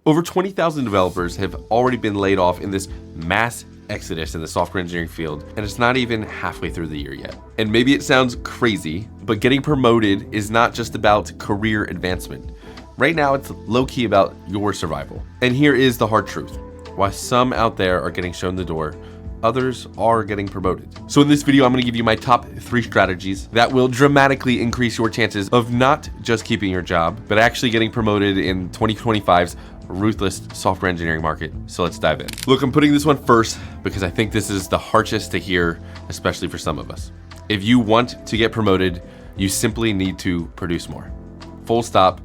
Over 20,000 developers have already been laid off in this mass exodus in the software engineering field, and it's not even halfway through the year yet. And maybe it sounds crazy, but getting promoted is not just about career advancement. Right now, it's low-key about your survival. And here is the hard truth. While some out there are getting shown the door, others are getting promoted. So in this video, I'm gonna give you my top 3 strategies that will dramatically increase your chances of not just keeping your job, but actually getting promoted in 2025's ruthless software engineering market. So let's dive in. Look, I'm putting this one first because I think this is the hardest to hear, especially for some of us. If you want to get promoted, you simply need to produce more. Full stop,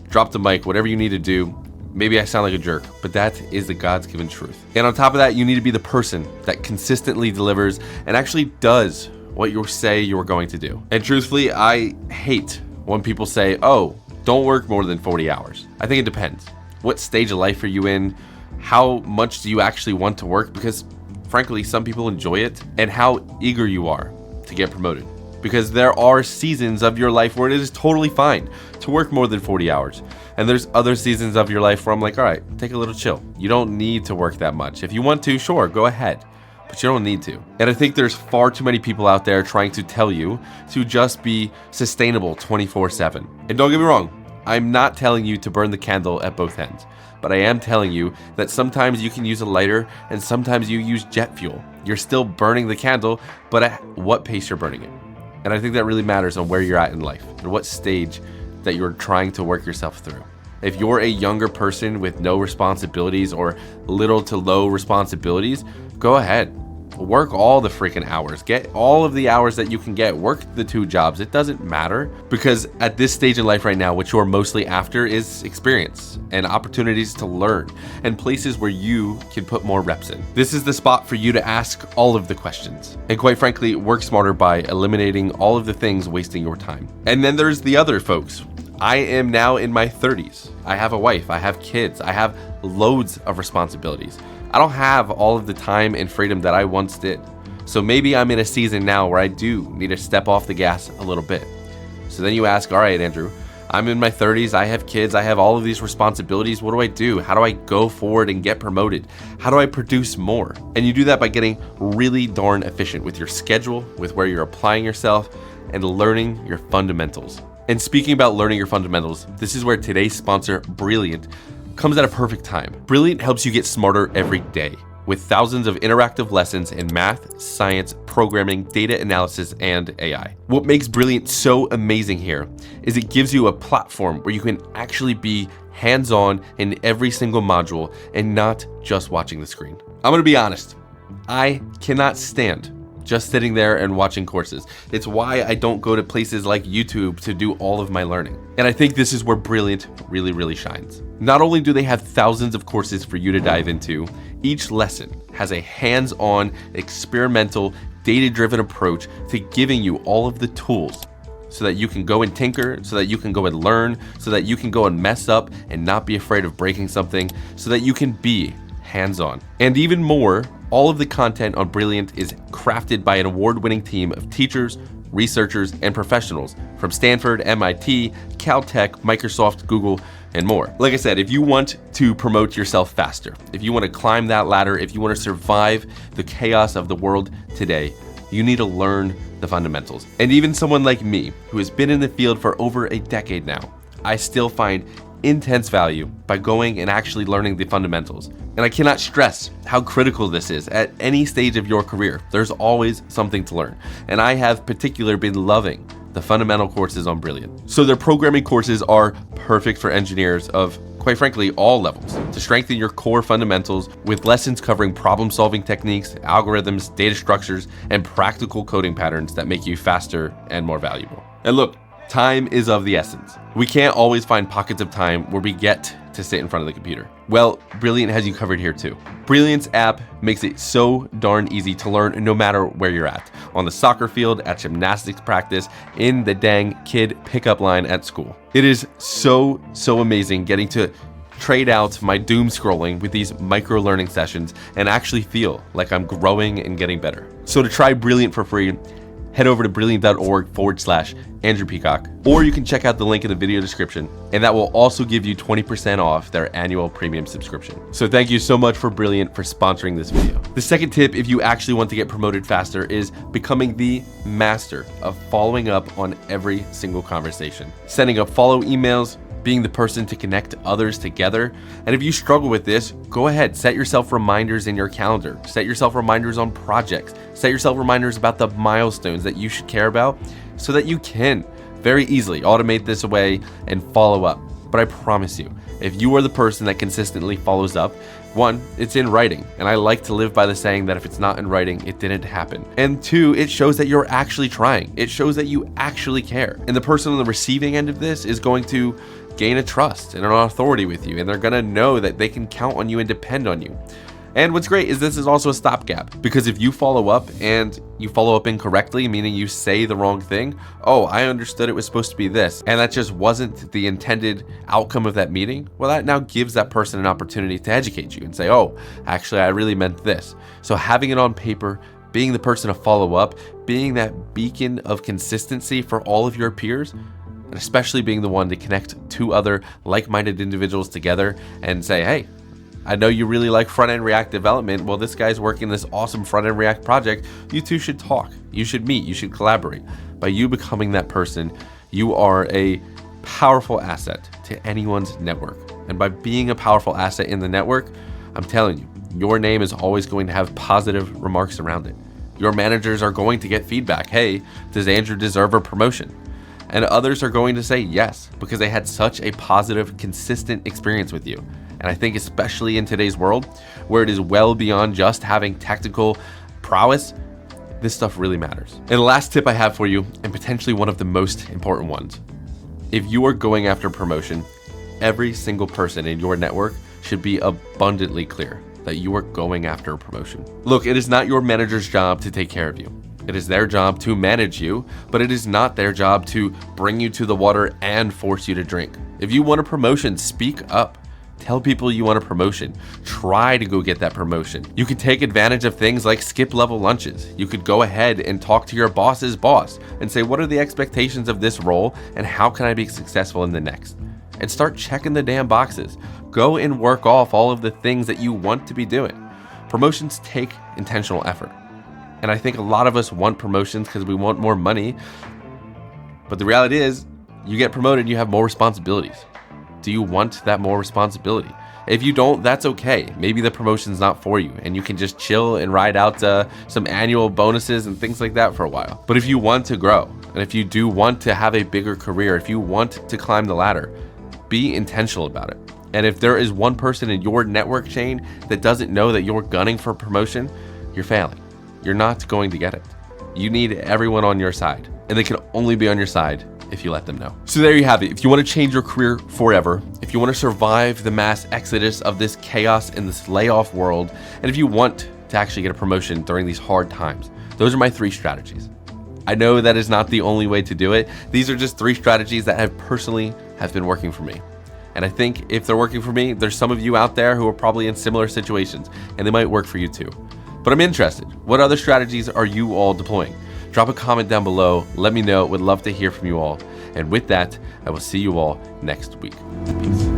drop the mic, whatever you need to do. Maybe I sound like a jerk, but that is the God's given truth. And on top of that, you need to be the person that consistently delivers and actually does what you say you're going to do. And truthfully, I hate when people say, oh, don't work more than 40 hours. I think it depends. What stage of life are you in? How much do you actually want to work? Because frankly, some people enjoy it, and how eager you are to get promoted. Because there are seasons of your life where it is totally fine to work more than 40 hours. And there's other seasons of your life where I'm like, all right, take a little chill. You don't need to work that much. If you want to, sure, go ahead, but you don't need to. And I think there's far too many people out there trying to tell you to just be sustainable 24/7. And don't get me wrong, I'm not telling you to burn the candle at both ends, but I am telling you that sometimes you can use a lighter and sometimes you use jet fuel. You're still burning the candle, but at what pace you're burning it. And I think that really matters on where you're at in life and what stage that you're trying to work yourself through. If you're a younger person with no responsibilities or little to low responsibilities, go ahead. Work all the freaking hours. Get all of the hours that you can get. Work the 2 jobs. It doesn't matter, because at this stage in life right now, what you're mostly after is experience and opportunities to learn and places where you can put more reps in. This is the spot for you to ask all of the questions. And quite frankly, work smarter by eliminating all of the things wasting your time. And then there's the other folks. I am now in my 30s. I have a wife, I have kids, I have loads of responsibilities. I don't have all of the time and freedom that I once did. So maybe I'm in a season now where I do need to step off the gas a little bit. So then you ask, all right, Andrew, I'm in my 30s, I have kids, I have all of these responsibilities. What do I do? How do I go forward and get promoted? How do I produce more? And you do that by getting really darn efficient with your schedule, with where you're applying yourself, and learning your fundamentals. And speaking about learning your fundamentals, this is where today's sponsor, Brilliant, comes at a perfect time. Brilliant helps you get smarter every day with thousands of interactive lessons in math, science, programming, data analysis, and AI. What makes Brilliant so amazing here is it gives you a platform where you can actually be hands-on in every single module and not just watching the screen. I'm gonna be honest, I cannot stand just sitting there and watching courses. It's why I don't go to places like YouTube to do all of my learning. And I think this is where Brilliant really shines. Not only do they have thousands of courses for you to dive into, each lesson has a hands-on, experimental, data-driven approach to giving you all of the tools so that you can go and tinker, so that you can go and learn, so that you can go and mess up and not be afraid of breaking something, so that you can be hands-on. And even more, all of the content on Brilliant is crafted by an award-winning team of teachers, researchers, and professionals from Stanford, MIT, Caltech, Microsoft, Google, and more. Like I said, if you want to promote yourself faster, if you want to climb that ladder, if you want to survive the chaos of the world today, you need to learn the fundamentals. And even someone like me, who has been in the field for over a decade now, I still find intense value by going and actually learning the fundamentals. And I cannot stress how critical this is at any stage of your career. There's always something to learn. And I have particularly been loving the fundamental courses on Brilliant. So their programming courses are perfect for engineers of, quite frankly, all levels to strengthen your core fundamentals with lessons covering problem-solving techniques, algorithms, data structures, and practical coding patterns that make you faster and more valuable. And look, time is of the essence. We can't always find pockets of time where we get to sit in front of the computer. Well, Brilliant has you covered here too. Brilliant's app makes it so darn easy to learn no matter where you're at. On the soccer field, at gymnastics practice, in the dang kid pickup line at school. It is so amazing getting to trade out my doom scrolling with these micro learning sessions and actually feel like I'm growing and getting better. So to try Brilliant for free, head over to brilliant.org/Andrew Peacock, or you can check out the link in the video description, and that will also give you 20% off their annual premium subscription. So thank you so much for Brilliant for sponsoring this video. The second tip, if you actually want to get promoted faster, is becoming the master of following up on every single conversation. Sending up follow emails, being the person to connect others together. And if you struggle with this, go ahead, set yourself reminders in your calendar. Set yourself reminders on projects. Set yourself reminders about the milestones that you should care about so that you can very easily automate this away and follow up. But I promise you, if you are the person that consistently follows up, one, it's in writing, and I like to live by the saying that if it's not in writing, it didn't happen. And two, it shows that you're actually trying. It shows that you actually care. And the person on the receiving end of this is going to gain a trust and an authority with you, and they're gonna know that they can count on you and depend on you. And what's great is this is also a stopgap, because if you follow up and you follow up incorrectly, meaning you say the wrong thing, oh, I understood it was supposed to be this, and that just wasn't the intended outcome of that meeting, well, that now gives that person an opportunity to educate you and say, oh, actually, I really meant this. So having it on paper, being the person to follow up, being that beacon of consistency for all of your peers, and especially being the one to connect two other like-minded individuals together and say, hey, I know you really like front-end React development. Well, this guy's working this awesome front-end React project. You two should talk. You should meet. You should collaborate. By you becoming that person, you are a powerful asset to anyone's network. And by being a powerful asset in the network, I'm telling you, your name is always going to have positive remarks around it. Your managers are going to get feedback. Hey, does Andrew deserve a promotion? And others are going to say yes, because they had such a positive, consistent experience with you. And I think especially in today's world, where it is well beyond just having technical prowess, this stuff really matters. And the last tip I have for you, and potentially one of the most important ones, if you are going after promotion, every single person in your network should be abundantly clear that you are going after a promotion. Look, it is not your manager's job to take care of you. It is their job to manage you, but it is not their job to bring you to the water and force you to drink. If you want a promotion, speak up. Tell people you want a promotion. Try to go get that promotion. You could take advantage of things like skip level lunches. You could go ahead and talk to your boss's boss and say, what are the expectations of this role and how can I be successful in the next? And start checking the damn boxes. Go and work off all of the things that you want to be doing. Promotions take intentional effort. And I think a lot of us want promotions because we want more money. But the reality is, you get promoted, you have more responsibilities. Do you want that more responsibility? If you don't, that's okay. Maybe the promotion's not for you and you can just chill and ride out some annual bonuses and things like that for a while. But if you want to grow, and if you do want to have a bigger career, if you want to climb the ladder, be intentional about it. And if there is one person in your network chain that doesn't know that you're gunning for promotion, you're failing. You're not going to get it. You need everyone on your side, and they can only be on your side if you let them know. So there you have it. If you want to change your career forever, if you want to survive the mass exodus of this chaos in this layoff world, and if you want to actually get a promotion during these hard times, those are my 3 strategies. I know that is not the only way to do it. These are just 3 strategies that have been working for me. And I think if they're working for me, there's some of you out there who are probably in similar situations, and they might work for you too. But I'm interested. What other strategies are you all deploying? Drop a comment down below. Let me know. Would love to hear from you all. And with that, I will see you all next week. Peace.